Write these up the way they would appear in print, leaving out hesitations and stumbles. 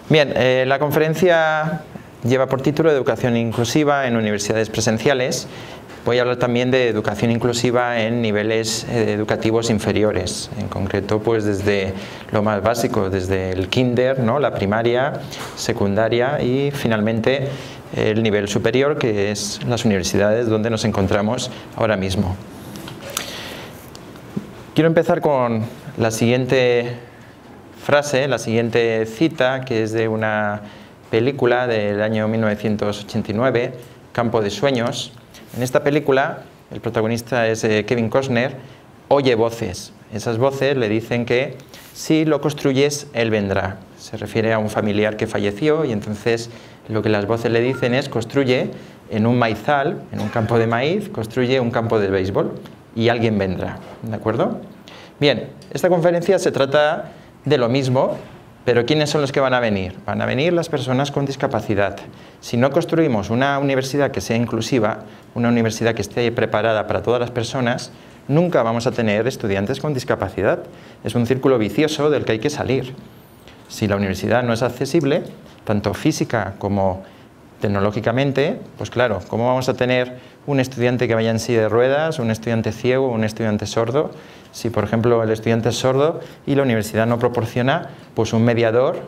Bien, la conferencia lleva por título Educación inclusiva en universidades presenciales. Voy a hablar también de educación inclusiva en niveles educativos inferiores, en concreto pues desde lo más básico, desde el kinder, ¿no?, la primaria, secundaria y finalmente el nivel superior, que es las universidades donde nos encontramos ahora mismo. Quiero empezar con la siguiente frase, la siguiente cita, que es de una película del año 1989, Campo de Sueños. En esta película, el protagonista es Kevin Costner, oye voces. Esas voces le dicen que si lo construyes, él vendrá. Se refiere a un familiar que falleció y entonces lo que las voces le dicen es construye en un maizal, en un campo de maíz, construye un campo de béisbol y alguien vendrá. ¿De acuerdo? Bien, esta conferencia se trata de lo mismo, pero ¿quiénes son los que van a venir? Van a venir las personas con discapacidad. Si no construimos una universidad que sea inclusiva, una universidad que esté preparada para todas las personas, nunca vamos a tener estudiantes con discapacidad. Es un círculo vicioso del que hay que salir. Si la universidad no es accesible, tanto física como tecnológicamente, pues claro, ¿cómo vamos a tener un estudiante que vaya en silla de ruedas, un estudiante ciego, un estudiante sordo? Si, por ejemplo, el estudiante es sordo y la universidad no proporciona pues un mediador,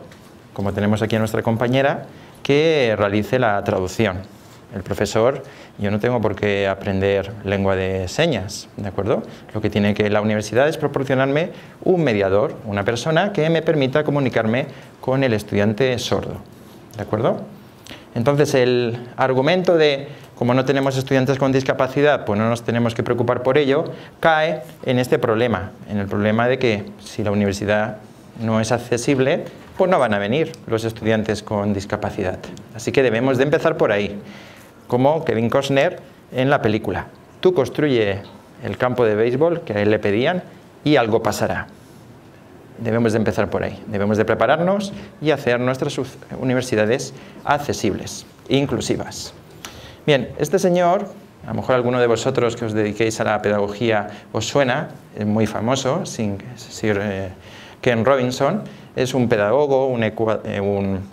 como tenemos aquí a nuestra compañera, que realice la traducción. El profesor, yo no tengo por qué aprender lengua de señas, ¿de acuerdo? Lo que tiene que la universidad es proporcionarme un mediador, una persona que me permita comunicarme con el estudiante sordo, ¿de acuerdo? Entonces, el argumento de como no tenemos estudiantes con discapacidad, pues no nos tenemos que preocupar por ello, cae en este problema, en el problema de que si la universidad no es accesible, pues no van a venir los estudiantes con discapacidad. Así que debemos de empezar por ahí, como Kevin Costner en la película. Tú construye el campo de béisbol que a él le pedían y algo pasará. Debemos de empezar por ahí, debemos de prepararnos y hacer nuestras universidades accesibles, inclusivas. Bien, este señor, a lo mejor alguno de vosotros que os dediquéis a la pedagogía os suena, es muy famoso, Sir Ken Robinson, es un pedagogo, un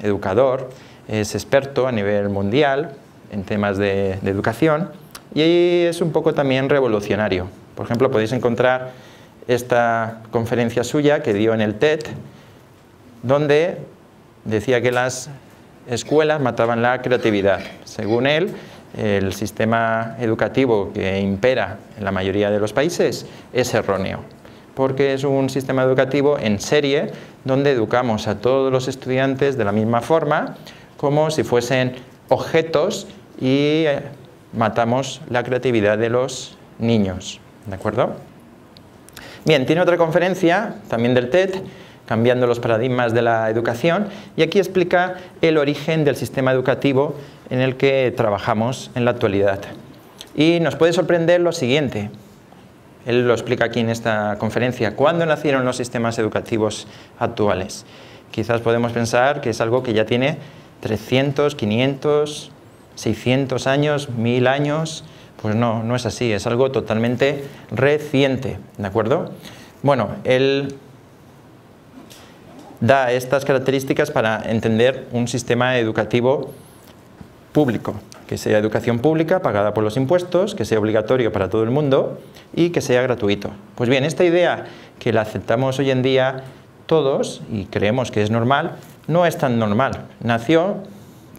educador, es experto a nivel mundial en temas de educación y es un poco también revolucionario. Por ejemplo, podéis encontrar esta conferencia suya que dio en el TED, donde decía que las escuelas mataban la creatividad. Según él, el sistema educativo que impera en la mayoría de los países es erróneo, porque es un sistema educativo en serie donde educamos a todos los estudiantes de la misma forma, como si fuesen objetos y matamos la creatividad de los niños, ¿de acuerdo? Bien, tiene otra conferencia, también del TED, cambiando los paradigmas de la educación, y aquí explica el origen del sistema educativo en el que trabajamos en la actualidad. Y nos puede sorprender lo siguiente, él lo explica aquí en esta conferencia, ¿cuándo nacieron los sistemas educativos actuales? Quizás podemos pensar que es algo que ya tiene 300, 500, 600 años, 1000 años, pues no, no es así, es algo totalmente reciente, ¿de acuerdo? Bueno, él da estas características para entender un sistema educativo público, que sea educación pública pagada por los impuestos, que sea obligatorio para todo el mundo y que sea gratuito. Pues bien, esta idea que la aceptamos hoy en día todos y creemos que es normal, no es tan normal. Nació,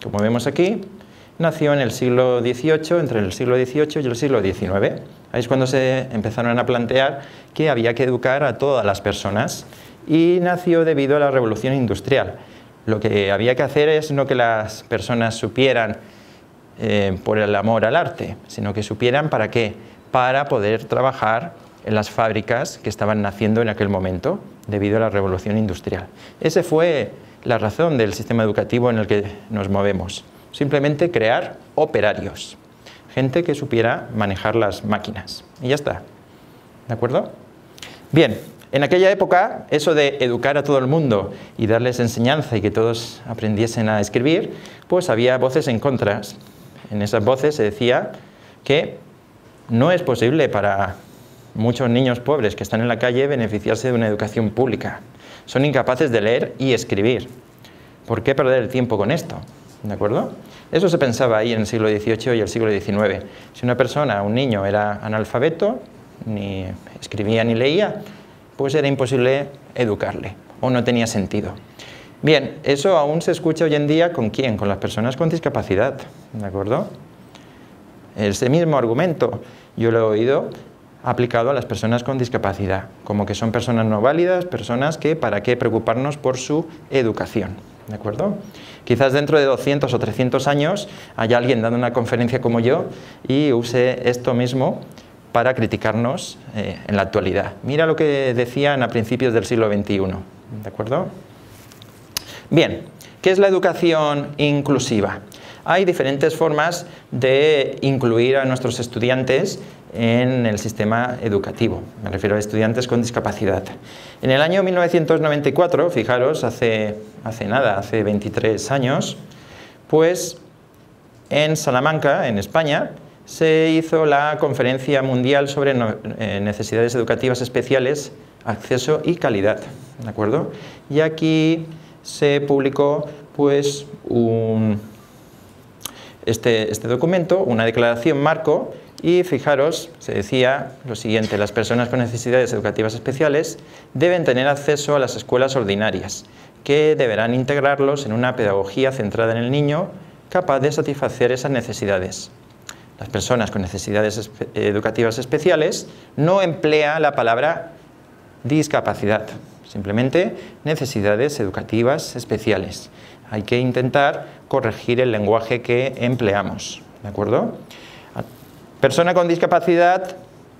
como vemos aquí, nació en el siglo XVIII, entre el siglo XVIII y el siglo XIX. Ahí es cuando se empezaron a plantear que había que educar a todas las personas y nació debido a la revolución industrial. Lo que había que hacer es no que las personas supieran por el amor al arte, sino que supieran para qué, para poder trabajar en las fábricas que estaban naciendo en aquel momento debido a la revolución industrial. Esa fue la razón del sistema educativo en el que nos movemos. Simplemente crear operarios, gente que supiera manejar las máquinas. Y ya está. ¿De acuerdo? Bien, en aquella época, eso de educar a todo el mundo y darles enseñanza y que todos aprendiesen a escribir, pues había voces en contra. En esas voces se decía que no es posible para muchos niños pobres que están en la calle beneficiarse de una educación pública. Son incapaces de leer y escribir. ¿Por qué perder el tiempo con esto? ¿De acuerdo? Eso se pensaba ahí en el siglo XVIII y el siglo XIX. Si una persona, un niño, era analfabeto, ni escribía ni leía, pues era imposible educarle, o no tenía sentido. Bien, eso aún se escucha hoy en día ¿con quién? Con las personas con discapacidad, ¿de acuerdo? Ese mismo argumento yo lo he oído aplicado a las personas con discapacidad, como que son personas no válidas, personas que para qué preocuparnos por su educación, ¿de acuerdo? Quizás dentro de 200 o 300 años haya alguien dando una conferencia como yo y use esto mismo para criticarnos en la actualidad. Mira lo que decían a principios del siglo XXI, ¿de acuerdo? Bien, ¿qué es la educación inclusiva? Hay diferentes formas de incluir a nuestros estudiantes en el sistema educativo. Me refiero a estudiantes con discapacidad. En el año 1994, fijaros, hace 23 años, pues en Salamanca, en España, se hizo la Conferencia Mundial sobre Necesidades Educativas Especiales, Acceso y Calidad, ¿de acuerdo? Y aquí se publicó pues este documento, una declaración marco, y fijaros, se decía lo siguiente: las personas con necesidades educativas especiales deben tener acceso a las escuelas ordinarias, que deberán integrarlos en una pedagogía centrada en el niño, capaz de satisfacer esas necesidades. Las personas con necesidades educativas especiales no emplea la palabra discapacidad, simplemente necesidades educativas especiales. Hay que intentar corregir el lenguaje que empleamos, ¿de acuerdo? Persona con discapacidad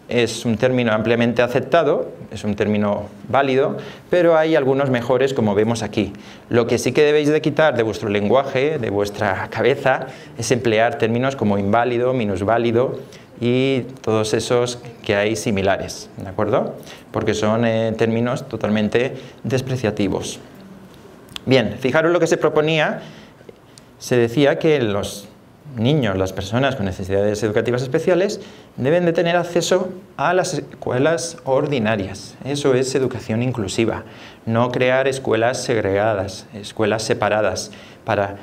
es un término ampliamente aceptado, es un término válido, pero hay algunos mejores, como vemos aquí. Lo que sí que debéis de quitar de vuestro lenguaje, de vuestra cabeza, es emplear términos como inválido, minusválido y todos esos que hay similares, ¿de acuerdo? Porque son términos totalmente despreciativos. Bien, fijaros lo que se proponía. Se decía que los niños, las personas con necesidades educativas especiales, deben de tener acceso a las escuelas ordinarias. Eso es educación inclusiva, no crear escuelas segregadas, escuelas separadas para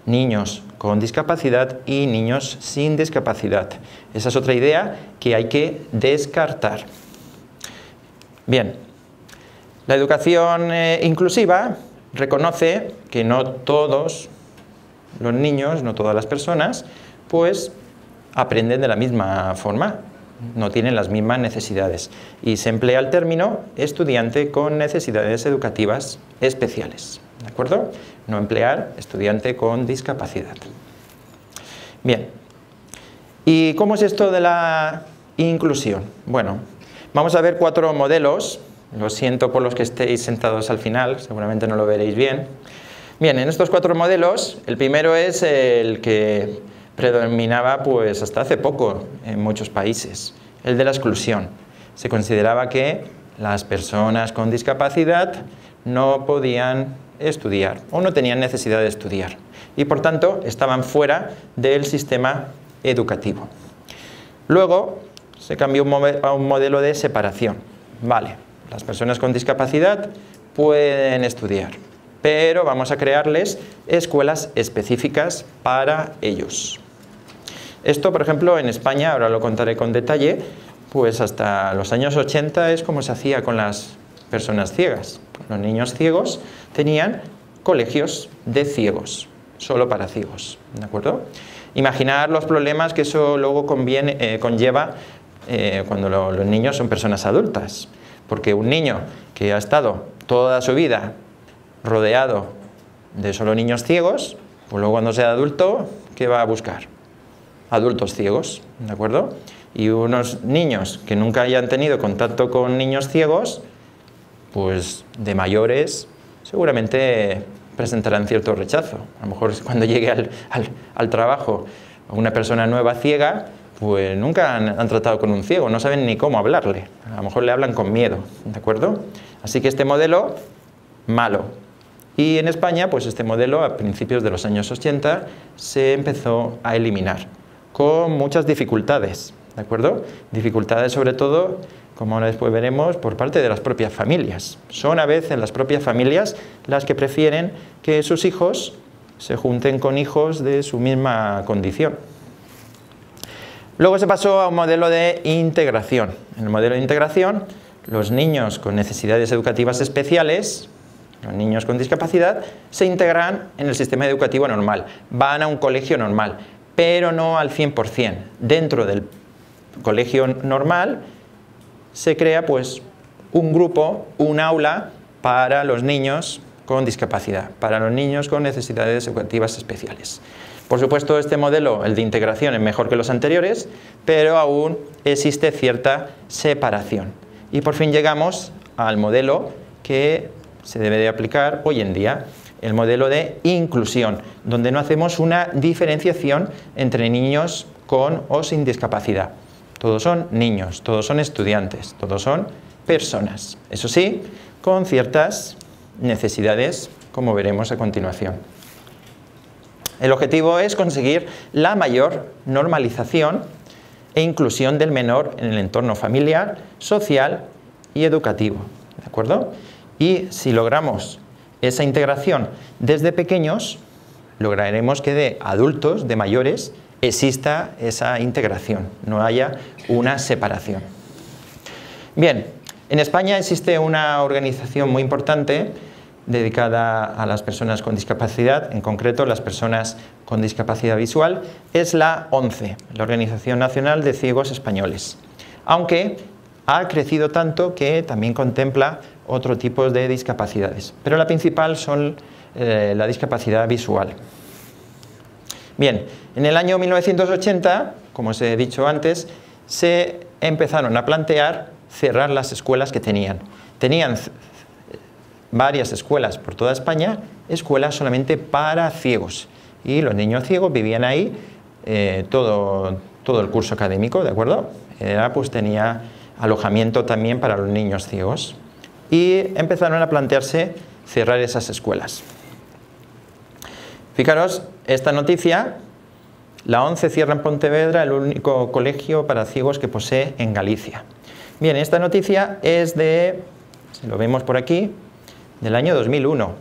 niños con discapacidad y niños sin discapacidad. Esa es otra idea que hay que descartar. Bien, la educación inclusiva reconoce que no todos los niños, no todas las personas, pues aprenden de la misma forma, no tienen las mismas necesidades. Y se emplea el término estudiante con necesidades educativas especiales, ¿de acuerdo? No emplear estudiante con discapacidad. Bien, ¿y cómo es esto de la inclusión? Bueno, vamos a ver 4 modelos. Lo siento por los que estéis sentados al final, seguramente no lo veréis bien. Bien, en estos 4 modelos, el primero es el que predominaba pues hasta hace poco en muchos países, el de la exclusión. Se consideraba que las personas con discapacidad no podían estudiar o no tenían necesidad de estudiar y por tanto estaban fuera del sistema educativo. Luego se cambió a un modelo de separación. Vale, las personas con discapacidad pueden estudiar, pero vamos a crearles escuelas específicas para ellos. Esto, por ejemplo, en España, ahora lo contaré con detalle, pues hasta los años 80 es como se hacía con las personas ciegas. Los niños ciegos tenían colegios de ciegos, solo para ciegos, ¿de acuerdo? Imaginar los problemas que eso luego conlleva cuando los niños son personas adultas, porque un niño que ha estado toda su vida rodeado de solo niños ciegos, pues luego cuando sea adulto, ¿qué va a buscar? Adultos ciegos, ¿de acuerdo? Y unos niños que nunca hayan tenido contacto con niños ciegos, pues de mayores seguramente presentarán cierto rechazo. A lo mejor cuando llegue al trabajo una persona nueva ciega, pues nunca han tratado con un ciego, no saben ni cómo hablarle. A lo mejor le hablan con miedo, ¿de acuerdo? Así que este modelo, malo. Y en España, pues este modelo a principios de los años 80 se empezó a eliminar, con muchas dificultades, ¿de acuerdo? Dificultades sobre todo, como después veremos, por parte de las propias familias. Son a veces las propias familias las que prefieren que sus hijos se junten con hijos de su misma condición. Luego se pasó a un modelo de integración. En el modelo de integración, los niños con necesidades educativas especiales, los niños con discapacidad, se integran en el sistema educativo normal, van a un colegio normal, pero no al 100%. Dentro del colegio normal se crea pues un grupo, un aula para los niños con discapacidad, para los niños con necesidades educativas especiales. Por supuesto, este modelo, el de integración, es mejor que los anteriores, pero aún existe cierta separación. Y por fin llegamos al modelo que se debe de aplicar hoy en día, el modelo de inclusión, donde no hacemos una diferenciación entre niños con o sin discapacidad. Todos son niños, todos son estudiantes, todos son personas. Eso sí, con ciertas necesidades, como veremos a continuación. El objetivo es conseguir la mayor normalización e inclusión del menor en el entorno familiar, social y educativo, ¿de acuerdo? Y si logramos esa integración desde pequeños, lograremos que de adultos, de mayores, exista esa integración, no haya una separación. Bien, en España existe una organización muy importante dedicada a las personas con discapacidad, en concreto las personas con discapacidad visual, es la ONCE, la Organización Nacional de Ciegos Españoles, aunque ha crecido tanto que también contempla otro tipo de discapacidades, pero la principal son la discapacidad visual. Bien, en el año 1980, como os he dicho antes, se empezaron a plantear cerrar las escuelas que tenían. Tenían varias escuelas por toda España, escuelas solamente para ciegos, y los niños ciegos vivían ahí todo el curso académico, ¿de acuerdo? Pues tenía alojamiento también para los niños ciegos, y empezaron a plantearse cerrar esas escuelas. Fijaros, esta noticia, la ONCE cierra en Pontevedra el único colegio para ciegos que posee en Galicia. Bien, esta noticia es de, si lo vemos por aquí, del año 2001.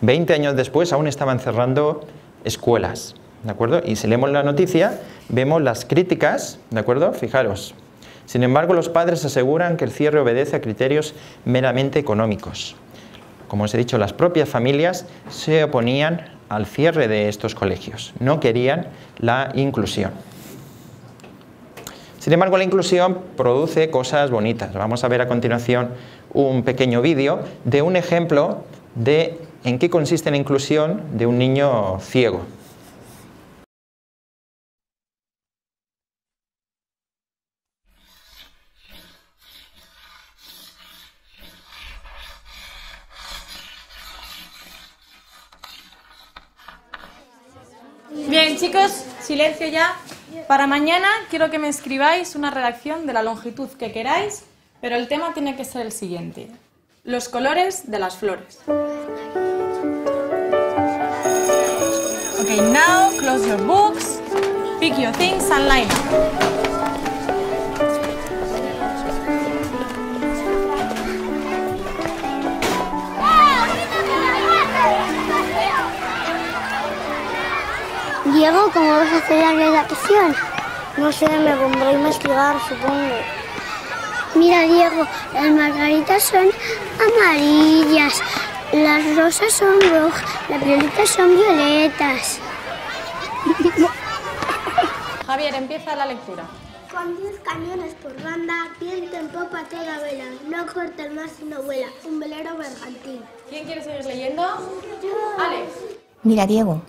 20 años después aún estaban cerrando escuelas, ¿de acuerdo? Y si leemos la noticia, vemos las críticas, ¿de acuerdo? Fijaros. Sin embargo, los padres aseguran que el cierre obedece a criterios meramente económicos. Como os he dicho, las propias familias se oponían al cierre de estos colegios, no querían la inclusión. Sin embargo, la inclusión produce cosas bonitas. Vamos a ver a continuación un pequeño vídeo de un ejemplo de en qué consiste la inclusión de un niño ciego. Bien, chicos, silencio ya. Para mañana quiero que me escribáis una redacción de la longitud que queráis, pero el tema tiene que ser el siguiente: los colores de las flores. Okay, now close your books, pick your things and line up. Diego, ¿cómo vas a hacer la redacción? No sé, me pondré a investigar, supongo. Mira, Diego, las margaritas son amarillas, las rosas son rojas, las violetas son violetas. Javier, empieza la lectura. Con 10 cañones por banda, viento en popa toda vela, no corta el mar sino vuela, un velero bergantín. ¿Quién quiere seguir leyendo? Alex. Mira, Diego,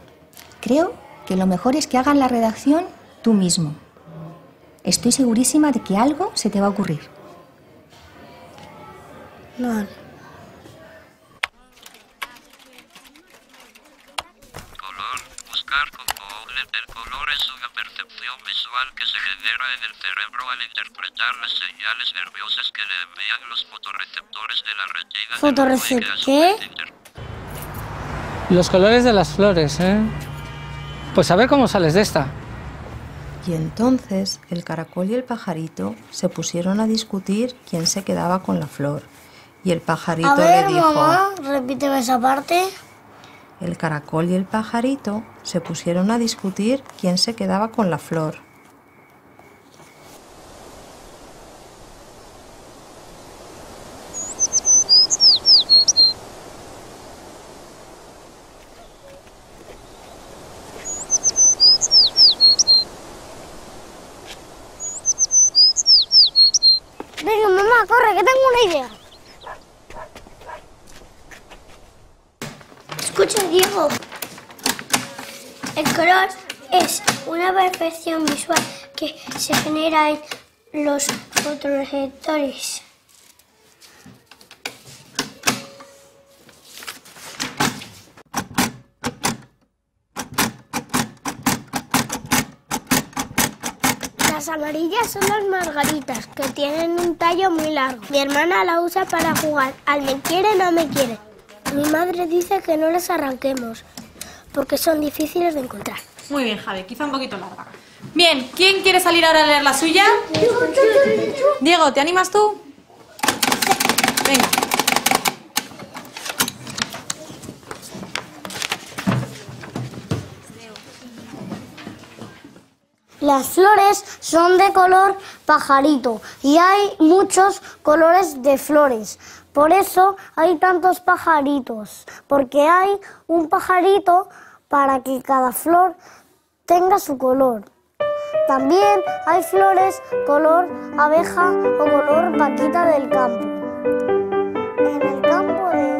creo que lo mejor es que hagas la redacción tú mismo. Estoy segurísima de que algo se te va a ocurrir. Vale. Color. Buscar componentes del color es una percepción visual que se genera en el cerebro al interpretar las señales nerviosas que le envían los fotorreceptores de la retina. ¿Fotorreceptor? Los colores de las flores, ¿eh? Pues a ver cómo sales de esta. Y entonces el caracol y el pajarito se pusieron a discutir quién se quedaba con la flor. Y el pajarito le dijo... mamá, repíteme esa parte. El caracol y el pajarito se pusieron a discutir quién se quedaba con la flor. Venga, mamá, corre, que tengo una idea. Escucha, Diego. El color es una perfección visual que se genera en los fotorreceptores. Las amarillas son las margaritas, que tienen un tallo muy largo. Mi hermana la usa para jugar al me quiere, no me quiere. Mi madre dice que no las arranquemos, porque son difíciles de encontrar. Muy bien, Javi, quizá un poquito larga. Bien, ¿quién quiere salir ahora a leer la suya? Diego, ¿te animas tú? Venga. Las flores son de color pajarito y hay muchos colores de flores. Por eso hay tantos pajaritos, porque hay un pajarito para que cada flor tenga su color. También hay flores color abeja o color vaquita del campo. En el campo de...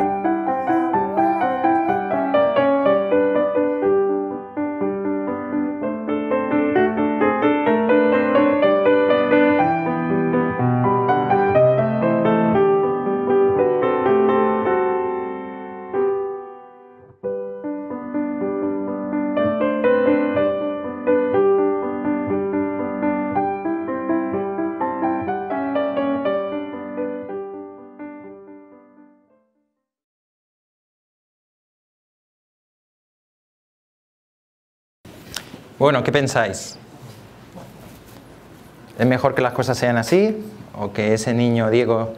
Bueno, ¿qué pensáis? ¿Es mejor que las cosas sean así o que ese niño, Diego,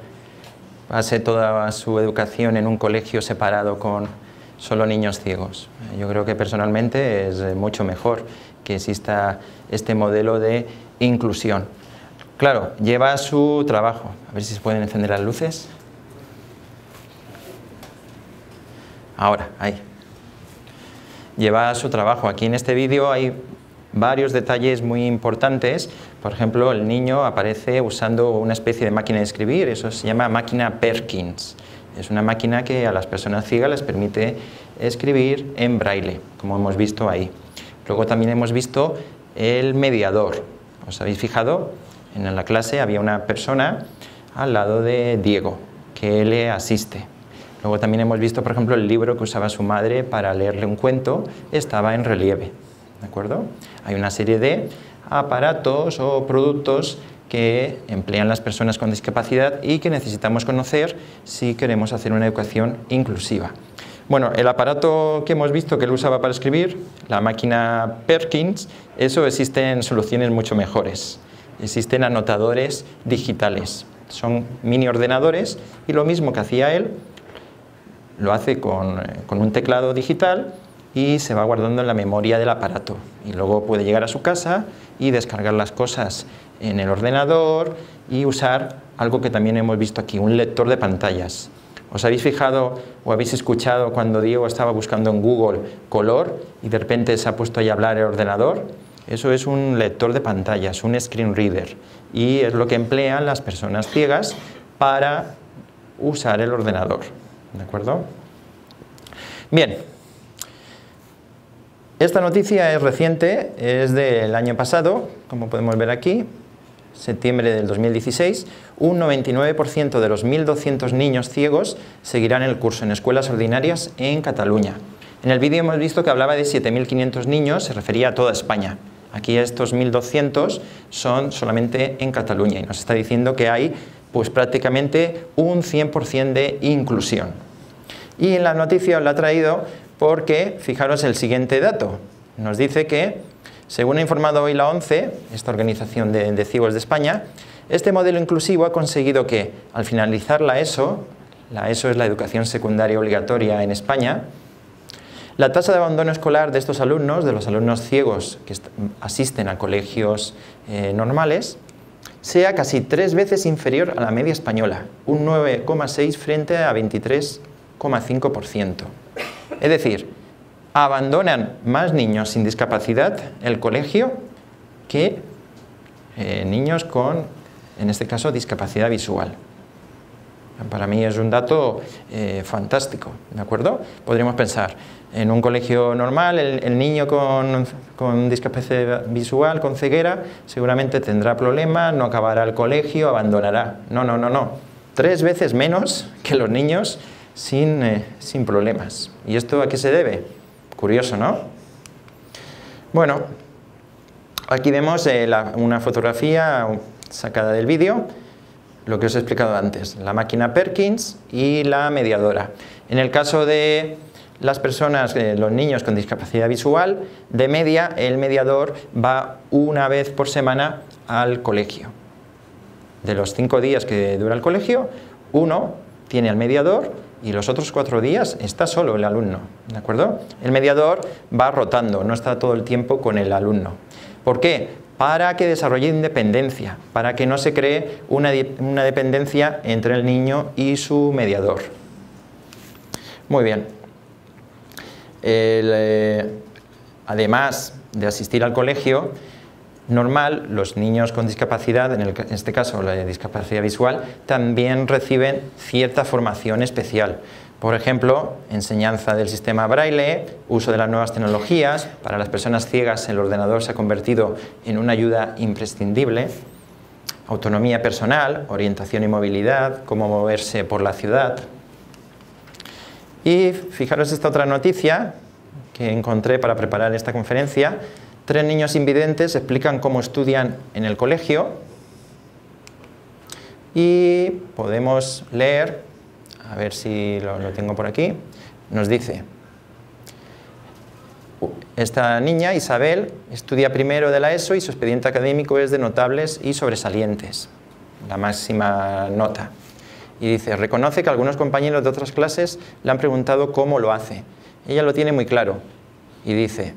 pase toda su educación en un colegio separado con solo niños ciegos? Yo creo que personalmente es mucho mejor que exista este modelo de inclusión. Claro, lleva su trabajo. A ver si se pueden encender las luces. Ahora, ahí. Lleva su trabajo. Aquí en este vídeo hay varios detalles muy importantes. Por ejemplo, el niño aparece usando una especie de máquina de escribir, eso se llama máquina Perkins. Es una máquina que a las personas ciegas les permite escribir en braille, como hemos visto ahí. Luego también hemos visto el mediador. ¿Os habéis fijado? En la clase había una persona al lado de Diego que le asiste. Luego también hemos visto, por ejemplo, el libro que usaba su madre para leerle un cuento, estaba en relieve, ¿de acuerdo? Hay una serie de aparatos o productos que emplean las personas con discapacidad y que necesitamos conocer si queremos hacer una educación inclusiva. Bueno, el aparato que hemos visto que él usaba para escribir, la máquina Perkins, eso existen soluciones mucho mejores. Existen anotadores digitales, son mini ordenadores y lo mismo que hacía él, lo hace con un teclado digital y se va guardando en la memoria del aparato. Y luego puede llegar a su casa y descargar las cosas en el ordenador y usar algo que también hemos visto aquí, un lector de pantallas. ¿Os habéis fijado o habéis escuchado cuando Diego estaba buscando en Google color y de repente se ha puesto ahí a hablar el ordenador? Eso es un lector de pantallas, un screen reader. Y es lo que emplean las personas ciegas para usar el ordenador. ¿De acuerdo? Bien, esta noticia es reciente, es del año pasado, como podemos ver aquí, septiembre del 2016, un 99% de los 1.200 niños ciegos seguirán el curso en escuelas ordinarias en Cataluña. En el vídeo hemos visto que hablaba de 7.500 niños, se refería a toda España. Aquí estos 1.200 son solamente en Cataluña y nos está diciendo que hay pues prácticamente un 100% de inclusión. Y en la noticia os la he traído porque, fijaros el siguiente dato, nos dice que Según ha informado hoy la ONCE, esta organización de ciegos de España, este modelo inclusivo ha conseguido que, al finalizar la ESO es la educación secundaria obligatoria en España, la tasa de abandono escolar de estos alumnos, de los alumnos ciegos que asisten a colegios normales, sea casi 3 veces inferior a la media española, un 9,6 frente a 23,5%. Es decir, abandonan más niños sin discapacidad el colegio que niños con, en este caso, discapacidad visual. Para mí es un dato fantástico, ¿de acuerdo? Podríamos pensar, en un colegio normal, el niño con discapacidad visual, con ceguera, seguramente tendrá problemas, no acabará el colegio, abandonará. No. 3 veces menos que los niños sin problemas. ¿Y esto a qué se debe? Curioso, ¿no? Bueno, aquí vemos una fotografía sacada del vídeo, lo que os he explicado antes, la máquina Perkins y la mediadora. En el caso de las personas, los niños con discapacidad visual, de media el mediador va 1 vez por semana al colegio. De los 5 días que dura el colegio, 1 tiene al mediador y los otros 4 días está solo el alumno, ¿de acuerdo? El mediador va rotando, no está todo el tiempo con el alumno. ¿Por qué? Para que desarrolle independencia, para que no se cree una dependencia entre el niño y su mediador. Muy bien. Además de asistir al colegio normal, los niños con discapacidad, en este caso la discapacidad visual, también reciben cierta formación especial. Por ejemplo, enseñanza del sistema Braille, uso de las nuevas tecnologías. Para las personas ciegas el ordenador se ha convertido en una ayuda imprescindible. Autonomía personal, orientación y movilidad, cómo moverse por la ciudad. Y fijaros esta otra noticia que encontré para preparar esta conferencia. 3 niños invidentes explican cómo estudian en el colegio. Y podemos leer, a ver si lo tengo por aquí, nos dice: esta niña, Isabel, estudia primero de la ESO y su expediente académico es de notables y sobresalientes, la máxima nota. Y dice, reconoce que algunos compañeros de otras clases le han preguntado cómo lo hace. Ella lo tiene muy claro y dice,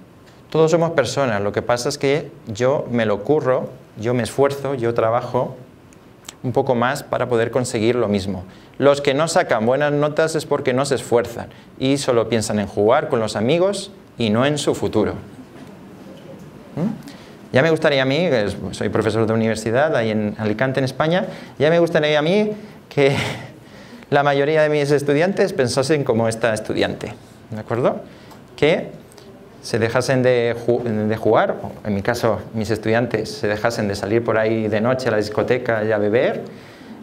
todos somos personas, lo que pasa es que yo me lo curro, yo me esfuerzo, yo trabajo un poco más para poder conseguir lo mismo. Los que no sacan buenas notas es porque no se esfuerzan y solo piensan en jugar con los amigos y no en su futuro. Ya me gustaría a mí, soy profesor de universidad ahí en Alicante, en España, ya me gustaría a mí que la mayoría de mis estudiantes pensasen como esta estudiante, ¿de acuerdo? Que se dejasen de jugar, o en mi caso mis estudiantes se dejasen de salir por ahí de noche a la discoteca y a beber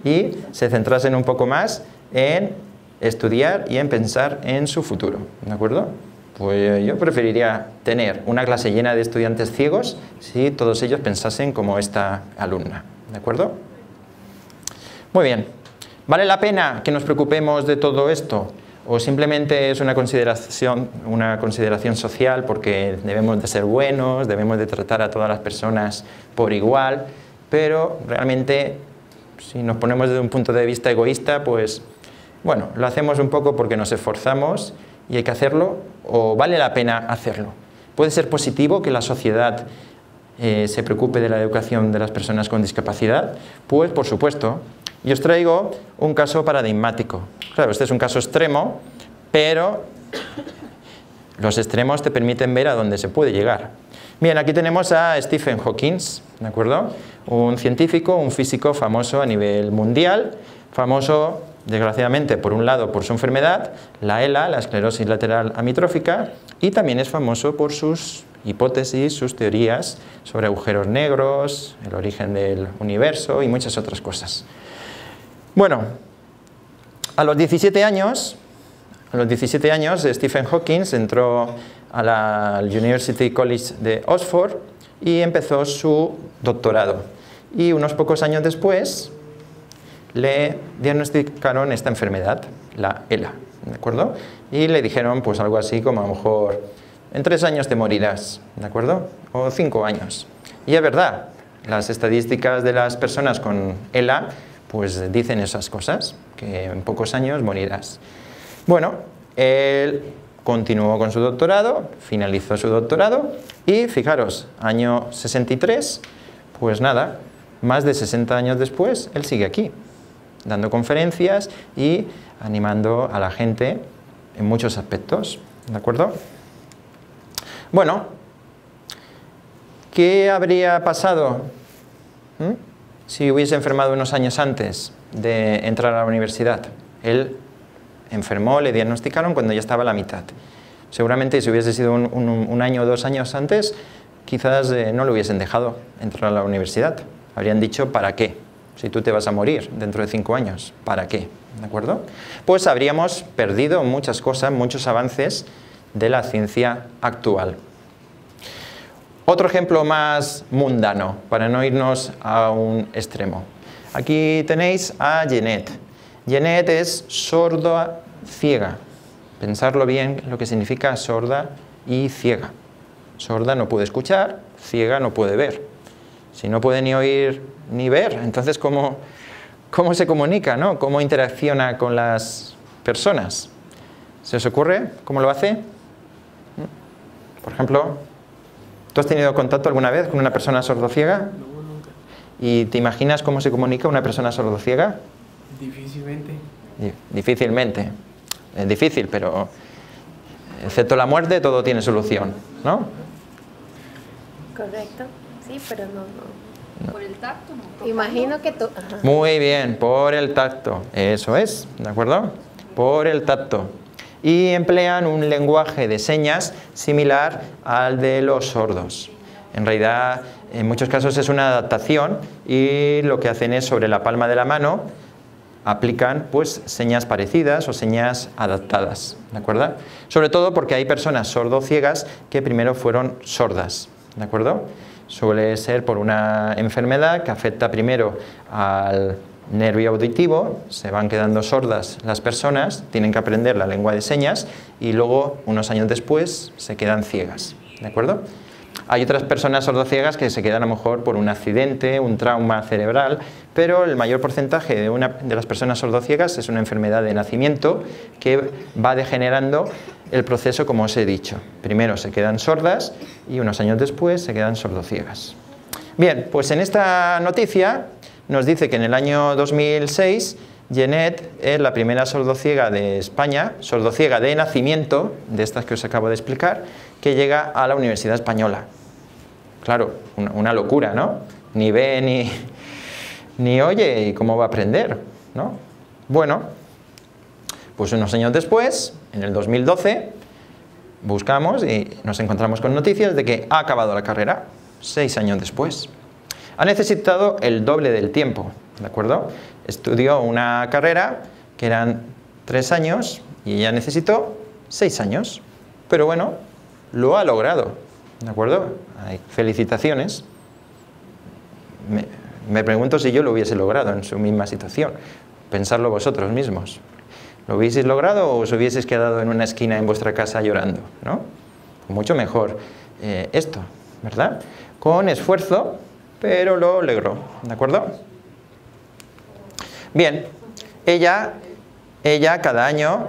y se centrasen un poco más en estudiar y en pensar en su futuro, ¿de acuerdo? Pues yo preferiría tener una clase llena de estudiantes ciegos si todos ellos pensasen como esta alumna, ¿de acuerdo? Muy bien. ¿Vale la pena que nos preocupemos de todo esto? ¿O simplemente es una consideración social porque debemos de ser buenos, debemos de tratar a todas las personas por igual, pero realmente si nos ponemos desde un punto de vista egoísta, pues bueno, lo hacemos un poco porque nos esforzamos y hay que hacerlo, o vale la pena hacerlo? ¿Puede ser positivo que la sociedad se preocupe de la educación de las personas con discapacidad? Pues por supuesto. Y os traigo un caso paradigmático. Claro, este es un caso extremo, pero los extremos te permiten ver a dónde se puede llegar. Bien, aquí tenemos a Stephen Hawking, ¿de acuerdo? Un científico, un físico famoso a nivel mundial, famoso, desgraciadamente, por un lado por su enfermedad, la ELA, la esclerosis lateral amiotrófica, y también es famoso por sus hipótesis, sus teorías sobre agujeros negros, el origen del universo y muchas otras cosas. Bueno, a los 17 años Stephen Hawking entró al University College de Oxford y empezó su doctorado. Y unos pocos años después le diagnosticaron esta enfermedad, la ELA, ¿de acuerdo? Y le dijeron pues algo así como a lo mejor en 3 años te morirás, ¿de acuerdo? o 5 años. Y es verdad, las estadísticas de las personas con ELA pues dicen esas cosas, que en pocos años morirás. Bueno, él continuó con su doctorado, finalizó su doctorado y fijaros, año 63, pues nada, más de 60 años después, él sigue aquí, dando conferencias y animando a la gente en muchos aspectos, ¿de acuerdo? Bueno, ¿qué habría pasado si hubiese enfermado unos años antes de entrar a la universidad? Él enfermó, le diagnosticaron cuando ya estaba a la mitad. Seguramente si hubiese sido un año o 2 años antes, quizás no lo hubiesen dejado entrar a la universidad. Habrían dicho, ¿para qué? Si tú te vas a morir dentro de 5 años, ¿para qué? ¿De acuerdo? Pues habríamos perdido muchas cosas, muchos avances de la ciencia actual. Otro ejemplo más mundano, para no irnos a un extremo. Aquí tenéis a Jeanette. Jeanette es sorda ciega. Pensarlo bien lo que significa sorda y ciega. Sorda no puede escuchar, ciega no puede ver. Si no puede ni oír ni ver, entonces ¿cómo se comunica, ¿no? ¿Cómo interacciona con las personas? ¿Se os ocurre cómo lo hace? Por ejemplo, ¿tú has tenido contacto alguna vez con una persona sordociega? No, nunca. ¿Y te imaginas cómo se comunica una persona sordociega? Difícilmente. Difícilmente. Es difícil, pero excepto la muerte todo tiene solución, ¿no? Correcto, sí, pero no. Por el tacto, no. Imagino que tú... Ajá. Muy bien, por el tacto, eso es, ¿de acuerdo? Por el tacto. Y emplean un lenguaje de señas similar al de los sordos. En realidad, en muchos casos es una adaptación y lo que hacen es sobre la palma de la mano aplican pues señas parecidas o señas adaptadas, ¿de acuerdo? Sobre todo porque hay personas sordociegas que primero fueron sordas, ¿de acuerdo? Suele ser por una enfermedad que afecta primero al nervio auditivo, se van quedando sordas las personas, tienen que aprender la lengua de señas y luego, unos años después, se quedan ciegas, ¿de acuerdo? Hay otras personas sordociegas que se quedan a lo mejor por un accidente, un trauma cerebral, pero el mayor porcentaje de las personas sordociegas es una enfermedad de nacimiento que va degenerando el proceso como os he dicho. Primero se quedan sordas y unos años después se quedan sordociegas. Bien, pues en esta noticia nos dice que en el año 2006 Jeanette es la primera sordociega de España, sordociega de nacimiento, de estas que os acabo de explicar, que llega a la Universidad Española. Claro, una locura, ¿no? Ni ve ni oye, ¿y cómo va a aprender? ¿No? Bueno, pues unos años después, en el 2012, buscamos y nos encontramos con noticias de que ha acabado la carrera, 6 años después. Ha necesitado el doble del tiempo, ¿de acuerdo? Estudió una carrera que eran 3 años y ella necesitó 6 años. Pero bueno, lo ha logrado, ¿de acuerdo? Felicitaciones. Me pregunto si yo lo hubiese logrado en su misma situación. Pensarlo vosotros mismos. ¿Lo hubieseis logrado o os hubieseis quedado en una esquina en vuestra casa llorando? ¿No? Mucho mejor esto, ¿verdad? Con esfuerzo, pero lo logró, ¿de acuerdo? Bien, ella cada año,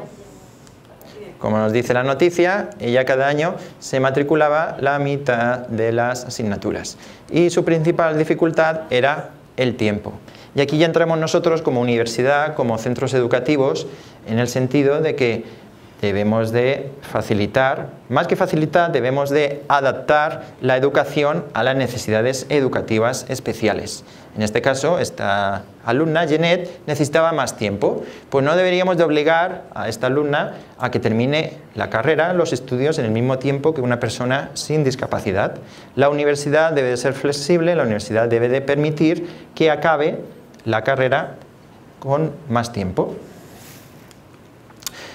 como nos dice la noticia, ella cada año se matriculaba la mitad de las asignaturas y su principal dificultad era el tiempo. Y aquí ya entramos nosotros como universidad, como centros educativos, en el sentido de que debemos de facilitar, más que facilitar, debemos de adaptar la educación a las necesidades educativas especiales. En este caso, esta alumna, Jeanette, necesitaba más tiempo. Pues no deberíamos de obligar a esta alumna a que termine la carrera, los estudios, en el mismo tiempo que una persona sin discapacidad. La universidad debe de ser flexible, la universidad debe de permitir que acabe la carrera con más tiempo.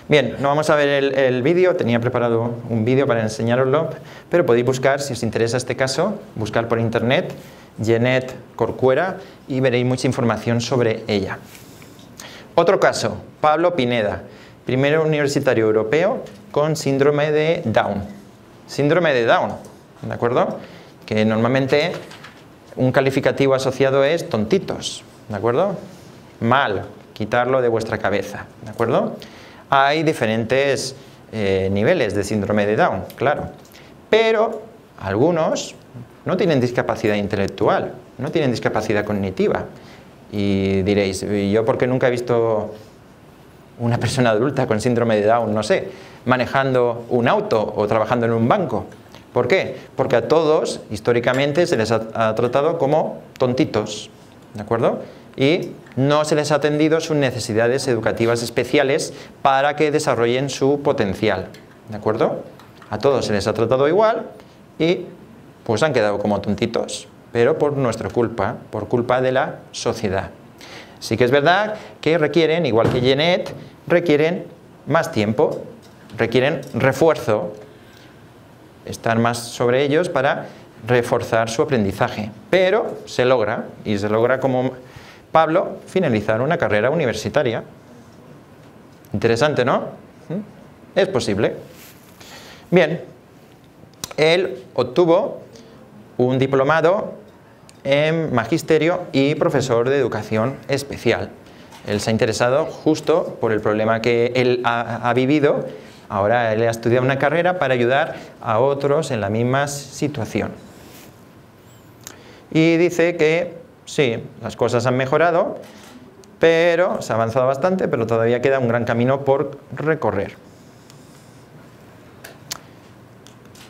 Bien, no vamos a ver el vídeo, tenía preparado un vídeo para enseñaroslo, pero podéis buscar, si os interesa este caso, buscar por internet Jeanette Corcuera y veréis mucha información sobre ella. Otro caso, Pablo Pineda, primer universitario europeo con síndrome de Down. Síndrome de Down, ¿de acuerdo? que normalmente un calificativo asociado es tontitos, ¿de acuerdo? Mal, quitarlo de vuestra cabeza, ¿de acuerdo? Hay diferentes niveles de síndrome de Down, claro, pero algunos no tienen discapacidad intelectual, no tienen discapacidad cognitiva. Y diréis, ¿y yo por qué nunca he visto una persona adulta con síndrome de Down, no sé, manejando un auto o trabajando en un banco? ¿Por qué? Porque a todos, históricamente, se les ha tratado como tontitos, ¿de acuerdo? Y no se les ha atendido sus necesidades educativas especiales para que desarrollen su potencial, ¿de acuerdo? A todos se les ha tratado igual y pues han quedado como tontitos, pero por nuestra culpa, por culpa de la sociedad. Sí que es verdad que requieren, igual que Jeanette, requieren más tiempo, requieren refuerzo, estar más sobre ellos para reforzar su aprendizaje. Pero se logra, y se logra como Pablo, finalizar una carrera universitaria. Interesante, ¿no? Es posible. Bien, él obtuvo un diplomado en magisterio y profesor de educación especial. Él se ha interesado justo por el problema que él ha vivido. Ahora él ha estudiado una carrera para ayudar a otros en la misma situación. Y dice que sí, las cosas han mejorado, pero se ha avanzado bastante, pero todavía queda un gran camino por recorrer.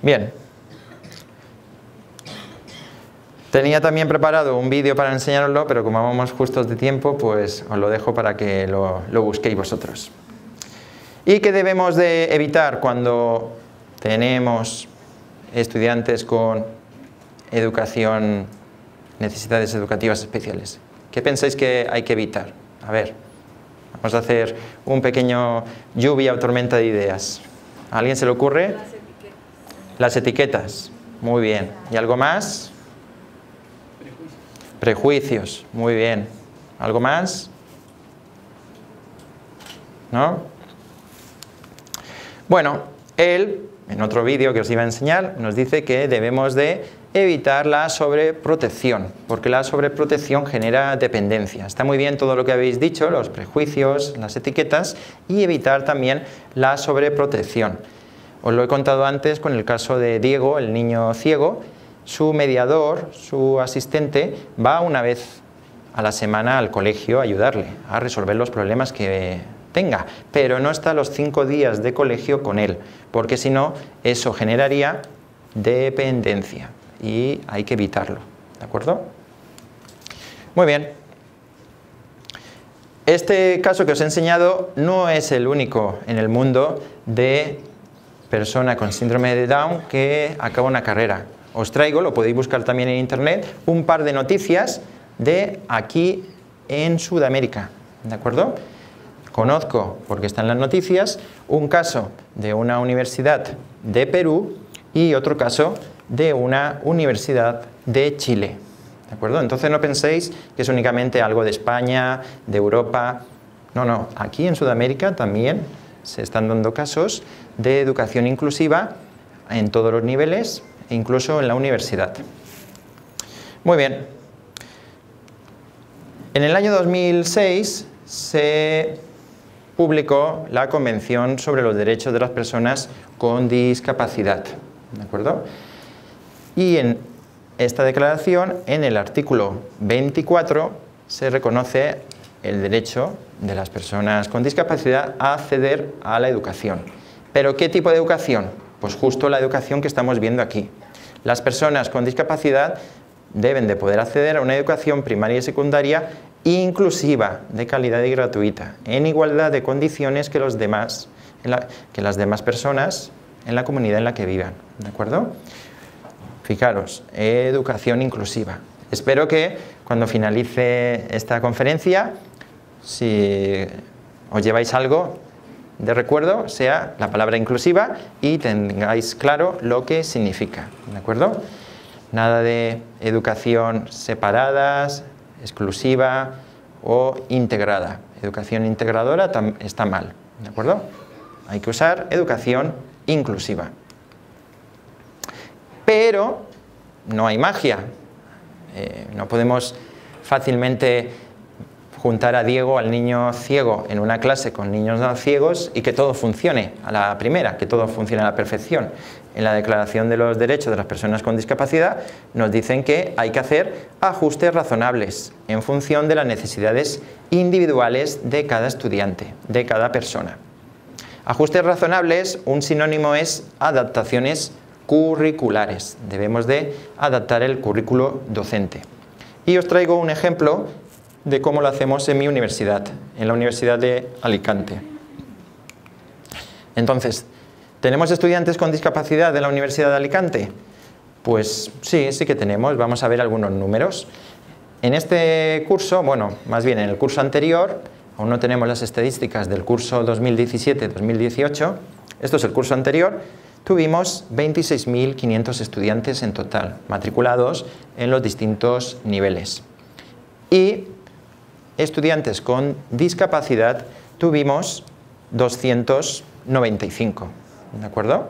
Bien. Tenía también preparado un vídeo para enseñaroslo, pero como vamos justos de tiempo, pues os lo dejo para que lo busquéis vosotros. ¿Y qué debemos de evitar cuando tenemos estudiantes con educación, necesidades educativas especiales? ¿Qué pensáis que hay que evitar? A ver, vamos a hacer un pequeño lluvia o tormenta de ideas. ¿A alguien se le ocurre? Las etiquetas. Las etiquetas. Muy bien. ¿Y algo más? Prejuicios. Muy bien. ¿Algo más? ¿No? Bueno, él, en otro vídeo que os iba a enseñar, nos dice que debemos de evitar la sobreprotección, porque la sobreprotección genera dependencia. Está muy bien todo lo que habéis dicho, los prejuicios, las etiquetas, y evitar también la sobreprotección. Os lo he contado antes con el caso de Diego, el niño ciego. Su mediador, su asistente, va una vez a la semana al colegio a ayudarle a resolver los problemas que tenga, pero no está los 5 días de colegio con él, porque si no, eso generaría dependencia y hay que evitarlo, ¿de acuerdo? Muy bien. Este caso que os he enseñado no es el único en el mundo de persona con síndrome de Down que acaba una carrera. Os traigo, lo podéis buscar también en internet, un par de noticias de aquí en Sudamérica, ¿de acuerdo? Conozco, porque está en las noticias, un caso de una universidad de Perú y otro caso de una universidad de Chile, ¿de acuerdo? Entonces no penséis que es únicamente algo de España, de Europa. No, no, aquí en Sudamérica también se están dando casos de educación inclusiva en todos los niveles, e incluso en la universidad. Muy bien. En el año 2006 se publicó la Convención sobre los Derechos de las Personas con Discapacidad, ¿de acuerdo? Y en esta declaración, en el artículo 24, se reconoce el derecho de las personas con discapacidad a acceder a la educación. ¿Pero qué tipo de educación? Pues justo la educación que estamos viendo aquí. Las personas con discapacidad deben de poder acceder a una educación primaria y secundaria inclusiva, de calidad y gratuita, en igualdad de condiciones que las demás personas en la comunidad en la que vivan, ¿de acuerdo? Fijaros, educación inclusiva. Espero que cuando finalice esta conferencia, si os lleváis algo de recuerdo, sea la palabra inclusiva y tengáis claro lo que significa, ¿de acuerdo? Nada de educación separadas, exclusiva o integrada. Educación integradora está mal, ¿de acuerdo? Hay que usar educación inclusiva. Pero no hay magia. No podemos fácilmente juntar a Diego, al niño ciego, en una clase con niños no ciegos y que todo funcione a la primera, que todo funcione a la perfección. En la Declaración de los Derechos de las Personas con Discapacidad nos dicen que hay que hacer ajustes razonables en función de las necesidades individuales de cada estudiante, de cada persona. Ajustes razonables, un sinónimo es adaptaciones curriculares. Debemos de adaptar el currículo docente. Y os traigo un ejemplo de cómo lo hacemos en mi universidad, en la Universidad de Alicante. Entonces, ¿tenemos estudiantes con discapacidad en la Universidad de Alicante? Pues sí, sí que tenemos. Vamos a ver algunos números. En este curso, bueno, más bien en el curso anterior, aún no tenemos las estadísticas del curso 2017-2018, esto es el curso anterior, tuvimos 26.500 estudiantes en total, matriculados en los distintos niveles. Y estudiantes con discapacidad tuvimos 295, ¿de acuerdo?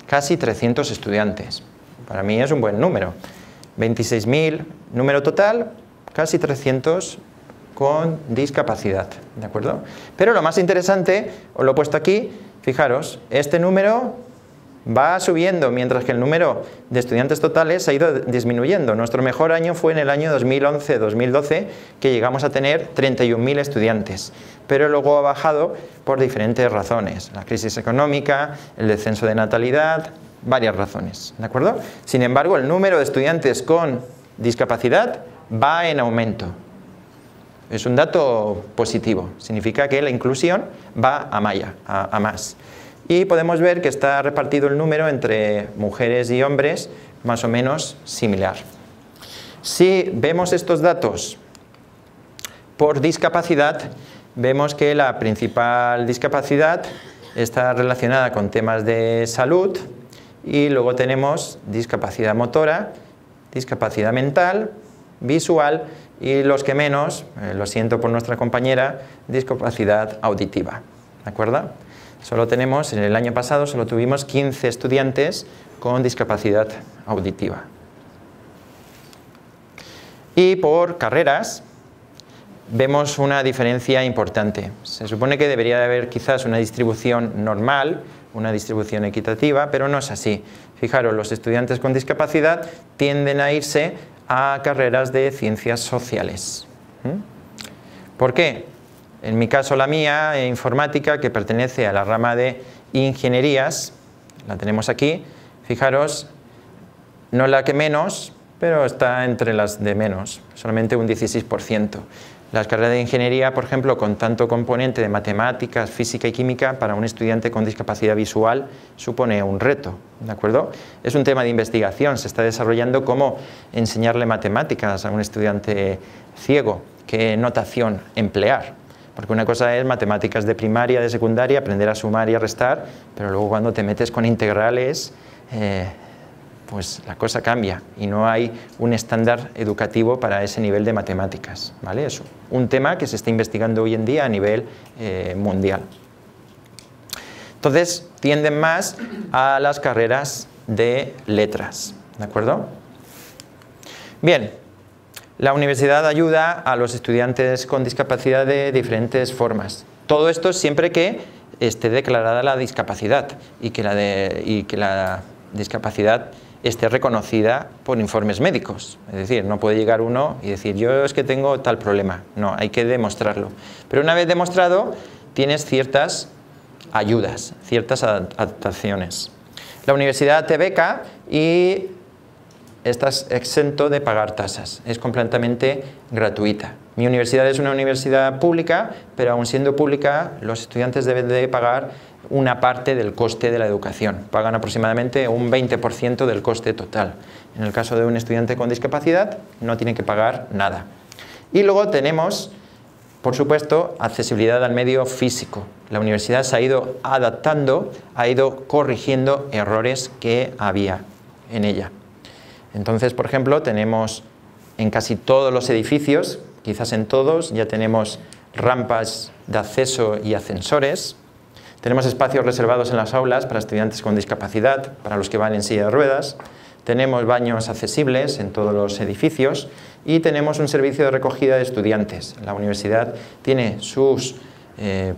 Casi 300 estudiantes. Para mí es un buen número. 26.000 número total, casi 300 con discapacidad, ¿de acuerdo? Pero lo más interesante, os lo he puesto aquí, fijaros, este número va subiendo, mientras que el número de estudiantes totales ha ido disminuyendo. Nuestro mejor año fue en el año 2011-2012, que llegamos a tener 31.000 estudiantes, pero luego ha bajado por diferentes razones, la crisis económica, el descenso de natalidad, varias razones, ¿de acuerdo? Sin embargo, el número de estudiantes con discapacidad va en aumento. Es un dato positivo, significa que la inclusión va a más. Y podemos ver que está repartido el número entre mujeres y hombres más o menos similar. Si vemos estos datos por discapacidad, vemos que la principal discapacidad está relacionada con temas de salud y luego tenemos discapacidad motora, discapacidad mental, visual y los que menos, lo siento por nuestra compañera, discapacidad auditiva. ¿De acuerdo? Solo tenemos, en el año pasado, solo tuvimos 15 estudiantes con discapacidad auditiva. Y por carreras, vemos una diferencia importante. Se supone que debería de haber quizás una distribución normal, una distribución equitativa, pero no es así. Fijaros, los estudiantes con discapacidad tienden a irse a carreras de ciencias sociales. ¿Por qué? En mi caso, la mía, informática, que pertenece a la rama de ingenierías, la tenemos aquí, fijaros, no es la que menos, pero está entre las de menos, solamente un 16%. Las carreras de ingeniería, por ejemplo, con tanto componente de matemáticas, física y química, para un estudiante con discapacidad visual supone un reto, ¿de acuerdo? Es un tema de investigación, se está desarrollando cómo enseñarle matemáticas a un estudiante ciego, qué notación emplear. Porque una cosa es matemáticas de primaria, de secundaria, aprender a sumar y a restar, pero luego cuando te metes con integrales, pues la cosa cambia y no hay un estándar educativo para ese nivel de matemáticas, ¿vale? Es un tema que se está investigando hoy en día a nivel mundial. Entonces, tienden más a las carreras de letras, ¿de acuerdo? Bien. La universidad ayuda a los estudiantes con discapacidad de diferentes formas. Todo esto siempre que esté declarada la discapacidad y que la discapacidad esté reconocida por informes médicos. Es decir, no puede llegar uno y decir, yo es que tengo tal problema. No, hay que demostrarlo. Pero una vez demostrado, tienes ciertas ayudas, ciertas adaptaciones. La universidad te beca y estás exento de pagar tasas, es completamente gratuita. Mi universidad es una universidad pública, pero aun siendo pública, los estudiantes deben de pagar una parte del coste de la educación. Pagan aproximadamente un 20% del coste total. En el caso de un estudiante con discapacidad, no tiene que pagar nada. Y luego tenemos, por supuesto, accesibilidad al medio físico. La universidad se ha ido adaptando, ha ido corrigiendo errores que había en ella. Entonces, por ejemplo, tenemos en casi todos los edificios, quizás en todos, ya tenemos rampas de acceso y ascensores. Tenemos espacios reservados en las aulas para estudiantes con discapacidad, para los que van en silla de ruedas. tenemos baños accesibles en todos los edificios y tenemos un servicio de recogida de estudiantes. La universidad tiene sus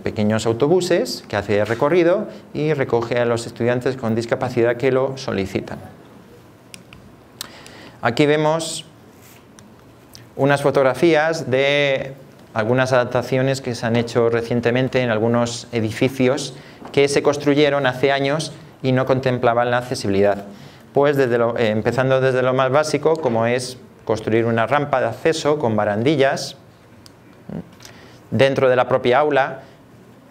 pequeños autobuses que hace el recorrido y recoge a los estudiantes con discapacidad que lo solicitan. Aquí vemos unas fotografías de algunas adaptaciones que se han hecho recientemente en algunos edificios que se construyeron hace años y no contemplaban la accesibilidad. Pues empezando desde lo más básico, como es construir una rampa de acceso con barandillas dentro de la propia aula.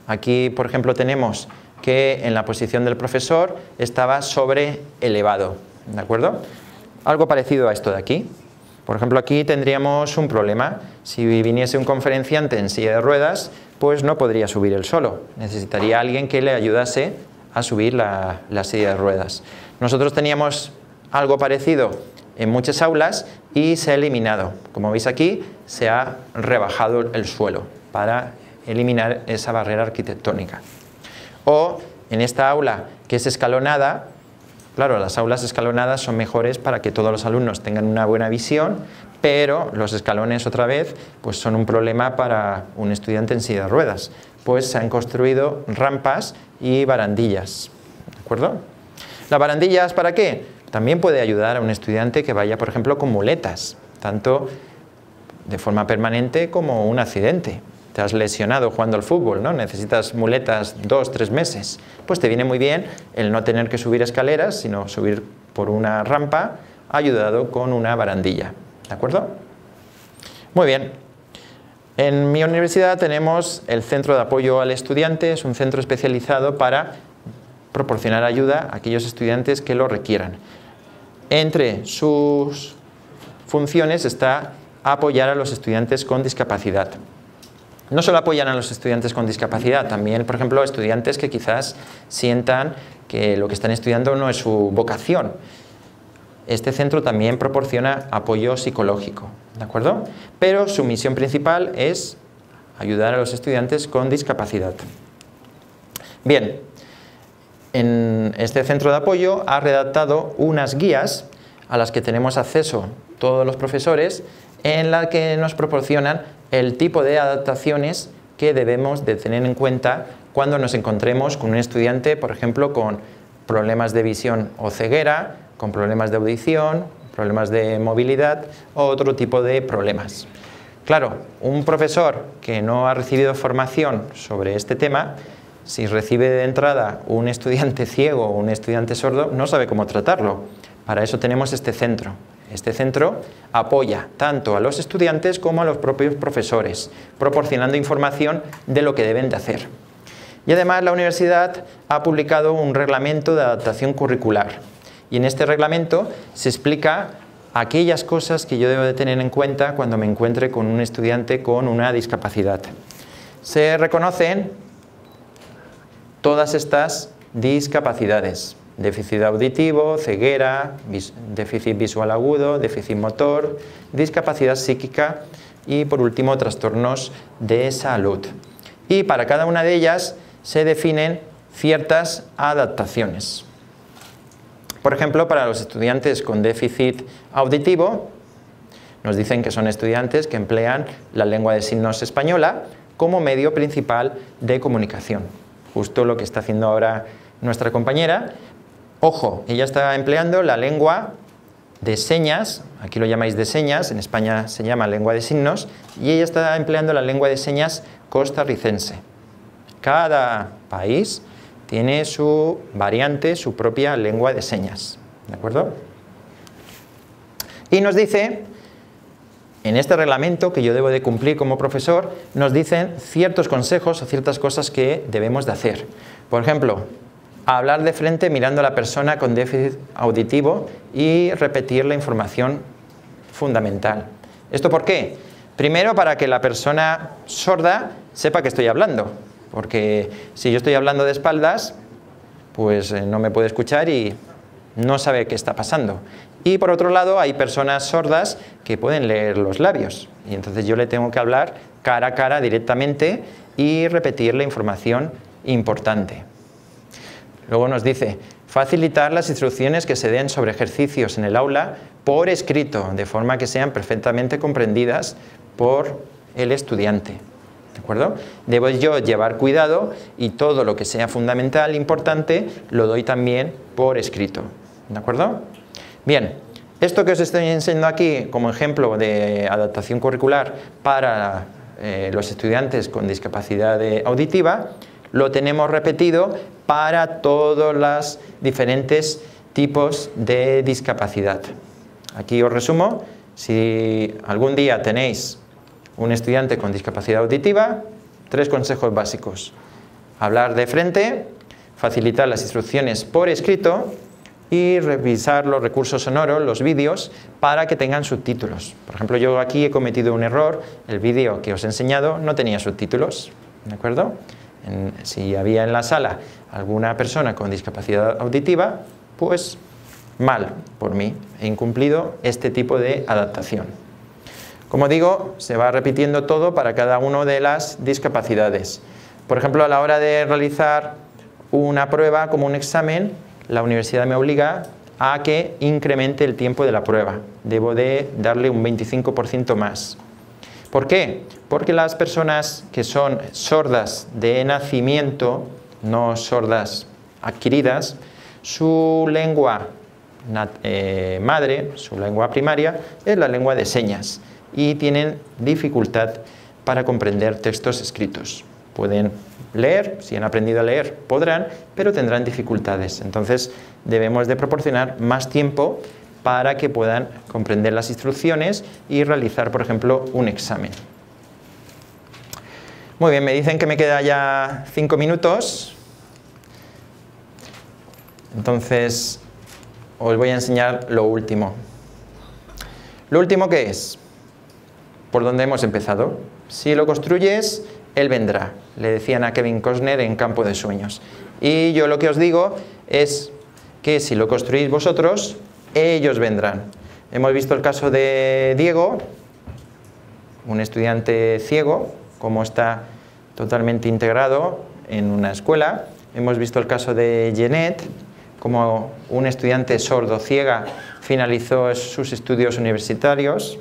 Aquí, por ejemplo, tenemos que en la posición del profesor estaba sobre elevado, ¿de acuerdo? Algo parecido a esto de aquí. Por ejemplo, aquí tendríamos un problema. Si viniese un conferenciante en silla de ruedas, pues no podría subir él solo. Necesitaría alguien que le ayudase a subir la silla de ruedas. Nosotros teníamos algo parecido en muchas aulas y se ha eliminado. Como veis aquí, se ha rebajado el suelo para eliminar esa barrera arquitectónica. O en esta aula que es escalonada, claro, las aulas escalonadas son mejores para que todos los alumnos tengan una buena visión, pero los escalones otra vez pues son un problema para un estudiante en silla de ruedas. Pues se han construido rampas y barandillas, ¿de acuerdo? ¿Las barandillas para qué? También puede ayudar a un estudiante que vaya, por ejemplo, con muletas, tanto de forma permanente como un accidente. Te has lesionado jugando al fútbol, ¿no? Necesitas muletas 2-3 meses. Pues te viene muy bien el no tener que subir escaleras, sino subir por una rampa ayudado con una barandilla, ¿de acuerdo? Muy bien. En mi universidad tenemos el Centro de Apoyo al Estudiante, es un centro especializado para proporcionar ayuda a aquellos estudiantes que lo requieran. Entre sus funciones está apoyar a los estudiantes con discapacidad. No solo apoyan a los estudiantes con discapacidad, también, por ejemplo, estudiantes que quizás sientan que lo que están estudiando no es su vocación. Este centro también proporciona apoyo psicológico, ¿de acuerdo? Pero su misión principal es ayudar a los estudiantes con discapacidad. Bien, en este centro de apoyo ha redactado unas guías a las que tenemos acceso todos los profesores, en la que nos proporcionan el tipo de adaptaciones que debemos de tener en cuenta cuando nos encontremos con un estudiante, por ejemplo, con problemas de visión o ceguera, con problemas de audición, problemas de movilidad o otro tipo de problemas. Claro, un profesor que no ha recibido formación sobre este tema, si recibe de entrada un estudiante ciego o un estudiante sordo, no sabe cómo tratarlo. Para eso tenemos este centro. Este centro apoya tanto a los estudiantes como a los propios profesores, proporcionando información de lo que deben de hacer. Y además la universidad ha publicado un reglamento de adaptación curricular. Y en este reglamento se explica aquellas cosas que yo debo de tener en cuenta cuando me encuentre con un estudiante con una discapacidad. Se reconocen todas estas discapacidades: déficit auditivo, ceguera, déficit visual agudo, déficit motor, discapacidad psíquica y, por último, trastornos de salud. Y para cada una de ellas se definen ciertas adaptaciones. Por ejemplo, para los estudiantes con déficit auditivo, nos dicen que son estudiantes que emplean la lengua de signos española como medio principal de comunicación. Justo lo que está haciendo ahora nuestra compañera. Ojo, ella está empleando la lengua de señas, aquí lo llamáis de señas, en España se llama lengua de signos, y ella está empleando la lengua de señas costarricense. Cada país tiene su variante, su propia lengua de señas, ¿de acuerdo? Y nos dice, en este reglamento que yo debo de cumplir como profesor, nos dicen ciertos consejos o ciertas cosas que debemos de hacer. Por ejemplo, hablar de frente mirando a la persona con déficit auditivo y repetir la información fundamental. ¿Esto por qué? Primero, para que la persona sorda sepa que estoy hablando, porque si yo estoy hablando de espaldas, pues no me puede escuchar y no sabe qué está pasando. Y por otro lado, hay personas sordas que pueden leer los labios, y entonces yo le tengo que hablar cara a cara directamente y repetir la información importante. Luego nos dice, Facilitar las instrucciones que se den sobre ejercicios en el aula por escrito, de forma que sean perfectamente comprendidas por el estudiante. ¿De acuerdo? Debo yo llevar cuidado y todo lo que sea fundamental, importante, lo doy también por escrito. ¿De acuerdo? Bien, esto que os estoy enseñando aquí como ejemplo de adaptación curricular para los estudiantes con discapacidad auditiva, lo tenemos repetido para todos los diferentes tipos de discapacidad. Aquí os resumo, si algún día tenéis un estudiante con discapacidad auditiva, 3 consejos básicos. Hablar de frente, facilitar las instrucciones por escrito y revisar los recursos sonoros, los vídeos, para que tengan subtítulos. Por ejemplo, yo aquí he cometido un error, el vídeo que os he enseñado no tenía subtítulos, ¿de acuerdo? Si había en la sala alguna persona con discapacidad auditiva, pues mal por mí, he incumplido este tipo de adaptación. Como digo, se va repitiendo todo para cada una de las discapacidades. Por ejemplo, a la hora de realizar una prueba como un examen, la universidad me obliga a que incremente el tiempo de la prueba. Debo de darle un 25% más. ¿Por qué? Porque las personas que son sordas de nacimiento, no sordas adquiridas, su lengua madre, su lengua primaria, es la lengua de señas y tienen dificultad para comprender textos escritos. Pueden leer, si han aprendido a leer podrán, pero tendrán dificultades. Entonces debemos de proporcionar más tiempo para que puedan comprender las instrucciones y realizar, por ejemplo, un examen. Muy bien, me dicen que me queda ya 5 minutos. Entonces os voy a enseñar lo último. ¿Lo último qué es? Por donde hemos empezado. Si lo construyes, él vendrá. Le decían a Kevin Costner en Campo de Sueños. Y yo lo que os digo es que si lo construís vosotros, ellos vendrán. Hemos visto el caso de Diego, un estudiante ciego, cómo está totalmente integrado en una escuela. Hemos visto el caso de Jeanette, como un estudiante sordo-ciega finalizó sus estudios universitarios.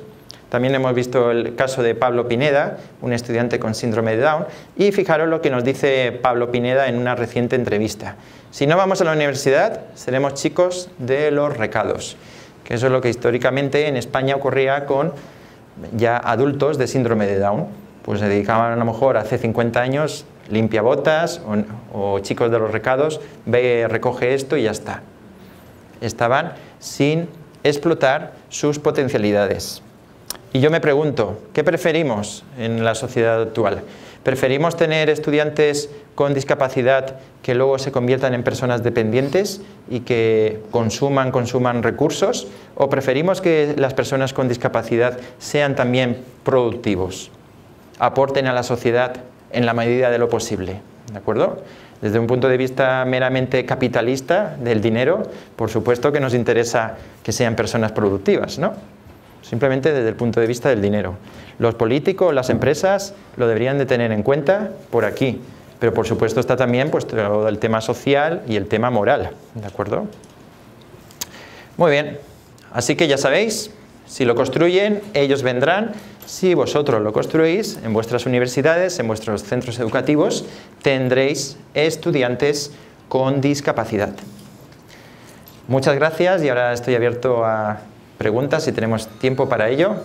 También hemos visto el caso de Pablo Pineda, un estudiante con síndrome de Down. Y fijaros lo que nos dice Pablo Pineda en una reciente entrevista. Si no vamos a la universidad, seremos chicos de los recados. Que eso es lo que históricamente en España ocurría con ya adultos de síndrome de Down. Pues se dedicaban a lo mejor hace 50 años, limpiabotas o chicos de los recados, ve, recoge esto y ya está. Estaban sin explotar sus potencialidades. Y yo me pregunto, ¿qué preferimos en la sociedad actual? ¿Preferimos tener estudiantes con discapacidad que luego se conviertan en personas dependientes y que consuman recursos? ¿O preferimos que las personas con discapacidad sean también productivos, aporten a la sociedad en la medida de lo posible? ¿De acuerdo? Desde un punto de vista meramente capitalista del dinero, por supuesto que nos interesa que sean personas productivas, ¿no? Simplemente desde el punto de vista del dinero. Los políticos, las empresas lo deberían de tener en cuenta por aquí, pero por supuesto está también pues, todo el tema social y el tema moral, ¿de acuerdo? Muy bien, así que ya sabéis, si lo construyen, ellos vendrán. Si vosotros lo construís en vuestras universidades, en vuestros centros educativos, tendréis estudiantes con discapacidad. Muchas gracias y ahora estoy abierto a preguntas si tenemos tiempo para ello.